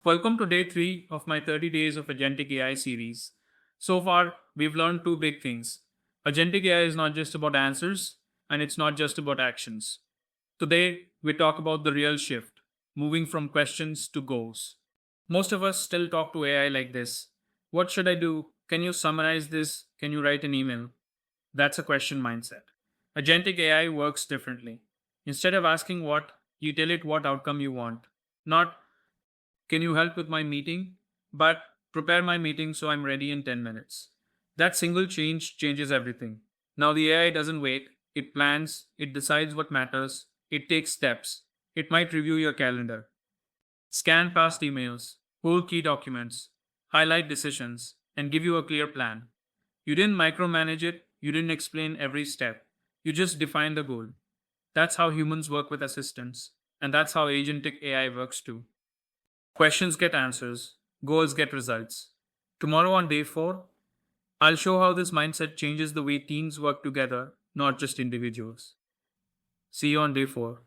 Welcome to day 3 of my 30 Days of Agentic AI series. So far, we've learned two big things. Agentic AI is not just about answers, and it's not just about actions. Today, we talk about the real shift, moving from questions to goals. Most of us still talk to AI like this: what should I do? Can you summarize this? Can you write an email? That's a question mindset. Agentic AI works differently. Instead of asking what, you tell it what outcome you want. Not, can you help with my meeting? But prepare my meeting so I'm ready in 10 minutes. That single change changes everything. Now the AI doesn't wait, it plans, it decides what matters, it takes steps. It might review your calendar, scan past emails, pull key documents, highlight decisions, and give you a clear plan. You didn't micromanage it, you didn't explain every step. You just defined the goal. That's how humans work with assistants, and that's how agentic AI works too. Questions get answers, goals get results. Tomorrow on day 4, I'll show how this mindset changes the way teams work together, not just individuals. See you on day 4.